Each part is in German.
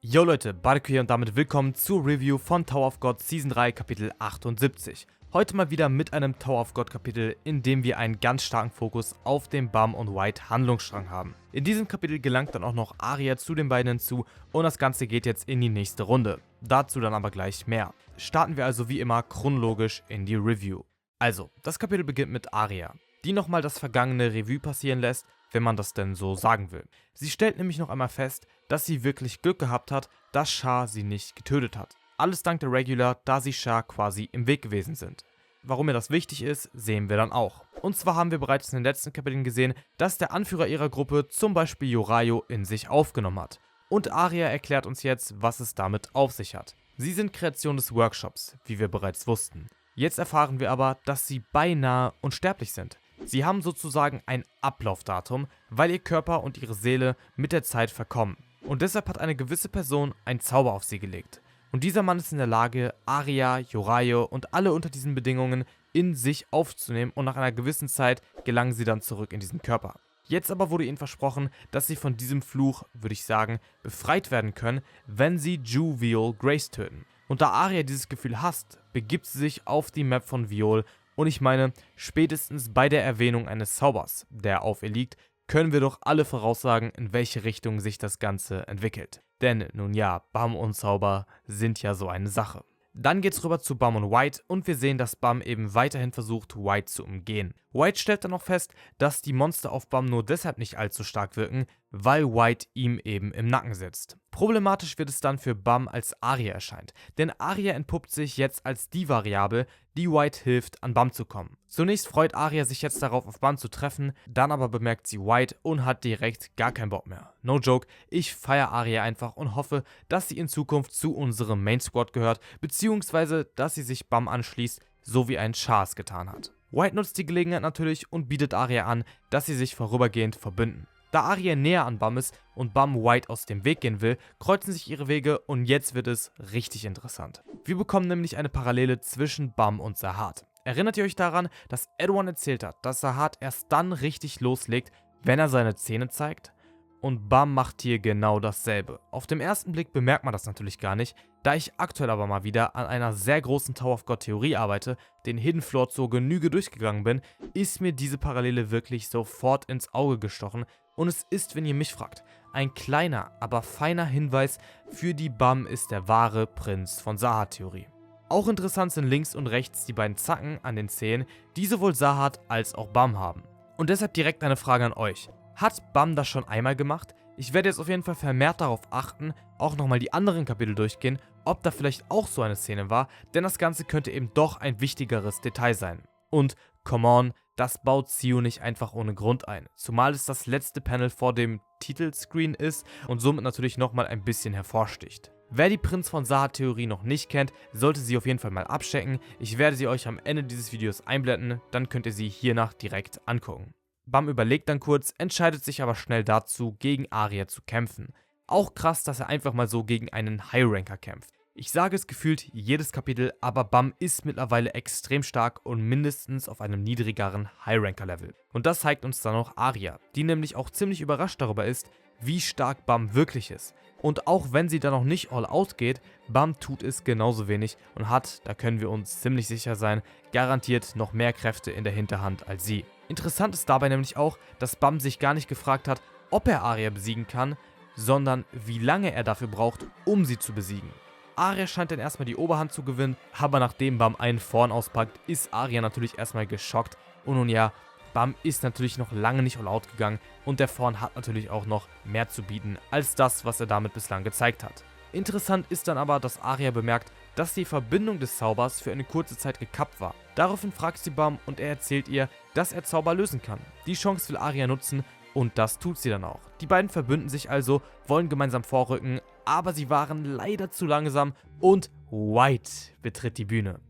Yo Leute, Barco hier und damit willkommen zur Review von Tower of God Season 3 Kapitel 78. Heute mal wieder mit einem Tower of God Kapitel, in dem wir einen ganz starken Fokus auf den Bum und White Handlungsstrang haben. In diesem Kapitel gelangt dann auch noch Arya zu den beiden hinzu und das Ganze geht jetzt in die nächste Runde. Dazu dann aber gleich mehr. Starten wir also wie immer chronologisch in die Review. Also, das Kapitel beginnt mit Arya, die nochmal das vergangene Revue passieren lässt, wenn man das denn so sagen will. Sie stellt nämlich noch einmal fest, dass sie wirklich Glück gehabt hat, dass Char sie nicht getötet hat. Alles dank der Regular, da sie Char quasi im Weg gewesen sind. Warum ihr das wichtig ist, sehen wir dann auch. Und zwar haben wir bereits in den letzten Kapiteln gesehen, dass der Anführer ihrer Gruppe zum Beispiel Yorayo in sich aufgenommen hat. Und Arya erklärt uns jetzt, was es damit auf sich hat. Sie sind Kreation des Workshops, wie wir bereits wussten. Jetzt erfahren wir aber, dass sie beinahe unsterblich sind. Sie haben sozusagen ein Ablaufdatum, weil ihr Körper und ihre Seele mit der Zeit verkommen. Und deshalb hat eine gewisse Person einen Zauber auf sie gelegt. Und dieser Mann ist in der Lage, Arya, Yorayo und alle unter diesen Bedingungen in sich aufzunehmen und nach einer gewissen Zeit gelangen sie dann zurück in diesen Körper. Jetzt aber wurde ihnen versprochen, dass sie von diesem Fluch, würde ich sagen, befreit werden können, wenn sie Ju, Viol, Grace töten. Und da Arya dieses Gefühl hasst, begibt sie sich auf die Map von Viol. Und ich meine, spätestens bei der Erwähnung eines Zaubers, der auf ihr liegt, können wir doch alle voraussagen, in welche Richtung sich das Ganze entwickelt. Denn nun ja, Bum und Zauber sind ja so eine Sache. Dann geht's rüber zu Bum und White und wir sehen, dass Bum eben weiterhin versucht, White zu umgehen. White stellt dann noch fest, dass die Monster auf Bum nur deshalb nicht allzu stark wirken, weil White ihm eben im Nacken sitzt. Problematisch wird es dann für Bum, als Arya erscheint, denn Arya entpuppt sich jetzt als die Variable, die White hilft, an Bum zu kommen. Zunächst freut Arya sich jetzt darauf, auf Bum zu treffen, dann aber bemerkt sie White und hat direkt gar keinen Bock mehr. No joke, ich feiere Arya einfach und hoffe, dass sie in Zukunft zu unserem Main Squad gehört, beziehungsweise dass sie sich Bum anschließt, so wie ein Char es getan hat. White nutzt die Gelegenheit natürlich und bietet Arya an, dass sie sich vorübergehend verbünden. Da Arya näher an Bum ist und Bum White aus dem Weg gehen will, kreuzen sich ihre Wege und jetzt wird es richtig interessant. Wir bekommen nämlich eine Parallele zwischen Bum und Sahad. Erinnert ihr euch daran, dass Erdogan erzählt hat, dass Sahad erst dann richtig loslegt, wenn er seine Zähne zeigt? Und Bum macht hier genau dasselbe. Auf den ersten Blick bemerkt man das natürlich gar nicht, da ich aktuell aber mal wieder an einer sehr großen Tower of God Theorie arbeite, den Hidden Floor zur Genüge durchgegangen bin, ist mir diese Parallele wirklich sofort ins Auge gestochen und es ist, wenn ihr mich fragt, ein kleiner, aber feiner Hinweis für die Bum ist der wahre Prinz von Sahad Theorie. Auch interessant sind links und rechts die beiden Zacken an den Zähnen, die sowohl Sahad als auch Bum haben. Und deshalb direkt eine Frage an euch. Hat Bum das schon einmal gemacht? Ich werde jetzt auf jeden Fall vermehrt darauf achten, auch nochmal die anderen Kapitel durchgehen, ob da vielleicht auch so eine Szene war, denn das Ganze könnte eben doch ein wichtigeres Detail sein. Und, come on, das baut Xiu nicht einfach ohne Grund ein, zumal es das letzte Panel vor dem Titelscreen ist und somit natürlich nochmal ein bisschen hervorsticht. Wer die Prinz von Sahad Theorie noch nicht kennt, sollte sie auf jeden Fall mal abchecken. Ich werde sie euch am Ende dieses Videos einblenden, dann könnt ihr sie hiernach direkt angucken. Bum überlegt dann kurz, entscheidet sich aber schnell dazu, gegen Arya zu kämpfen. Auch krass, dass er einfach mal so gegen einen High-Ranker kämpft. Ich sage es gefühlt jedes Kapitel, aber Bum ist mittlerweile extrem stark und mindestens auf einem niedrigeren High-Ranker-Level. Und das zeigt uns dann auch Arya, die nämlich auch ziemlich überrascht darüber ist, wie stark Bum wirklich ist. Und auch wenn sie da noch nicht all out geht, Bum tut es genauso wenig und hat, da können wir uns ziemlich sicher sein, garantiert noch mehr Kräfte in der Hinterhand als sie. Interessant ist dabei nämlich auch, dass Bum sich gar nicht gefragt hat, ob er Arya besiegen kann, sondern wie lange er dafür braucht, um sie zu besiegen. Arya scheint dann erstmal die Oberhand zu gewinnen, aber nachdem Bum einen Vorn auspackt, ist Arya natürlich erstmal geschockt und nun ja, Bum ist natürlich noch lange nicht all out gegangen und der Vorn hat natürlich auch noch mehr zu bieten als das, was er damit bislang gezeigt hat. Interessant ist dann aber, dass Arya bemerkt, dass die Verbindung des Zaubers für eine kurze Zeit gekappt war. Daraufhin fragt sie Bum und er erzählt ihr, dass er Zauber lösen kann. Die Chance will Arya nutzen und das tut sie dann auch. Die beiden verbünden sich also, wollen gemeinsam vorrücken, aber sie waren leider zu langsam und White betritt die Bühne.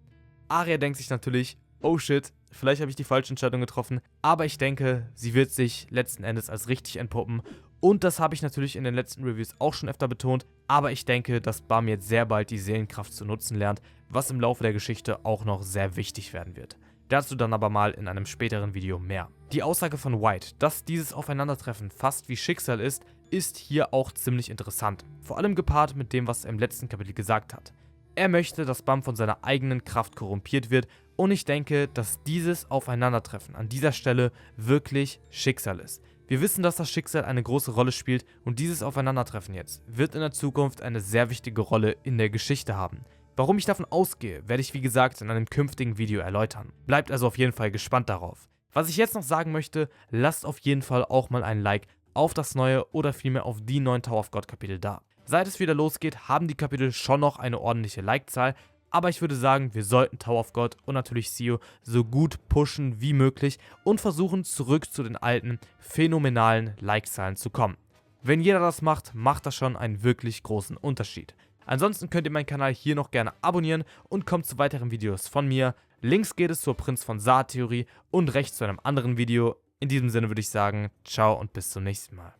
Arya denkt sich natürlich, oh shit, vielleicht habe ich die falsche Entscheidung getroffen, aber ich denke, sie wird sich letzten Endes als richtig entpuppen. Und das habe ich natürlich in den letzten Reviews auch schon öfter betont, aber ich denke, dass Bum jetzt sehr bald die Seelenkraft zu nutzen lernt, was im Laufe der Geschichte auch noch sehr wichtig werden wird. Dazu dann aber mal in einem späteren Video mehr. Die Aussage von White, dass dieses Aufeinandertreffen fast wie Schicksal ist, ist hier auch ziemlich interessant, vor allem gepaart mit dem, was er im letzten Kapitel gesagt hat. Er möchte, dass Bam von seiner eigenen Kraft korrumpiert wird und ich denke, dass dieses Aufeinandertreffen an dieser Stelle wirklich Schicksal ist. Wir wissen, dass das Schicksal eine große Rolle spielt und dieses Aufeinandertreffen jetzt wird in der Zukunft eine sehr wichtige Rolle in der Geschichte haben. Warum ich davon ausgehe, werde ich wie gesagt in einem künftigen Video erläutern. Bleibt also auf jeden Fall gespannt darauf. Was ich jetzt noch sagen möchte, lasst auf jeden Fall auch mal einen Like auf das neue oder vielmehr auf die neuen Tower of God Kapitel da. Seit es wieder losgeht, haben die Kapitel schon noch eine ordentliche Like-Zahl, aber ich würde sagen, wir sollten Tower of God und natürlich Sio so gut pushen wie möglich und versuchen zurück zu den alten, phänomenalen Like-Zahlen zu kommen. Wenn jeder das macht, macht das schon einen wirklich großen Unterschied. Ansonsten könnt ihr meinen Kanal hier noch gerne abonnieren und kommt zu weiteren Videos von mir. Links geht es zur Prinz von Saar Theorie und rechts zu einem anderen Video. In diesem Sinne würde ich sagen, ciao und bis zum nächsten Mal.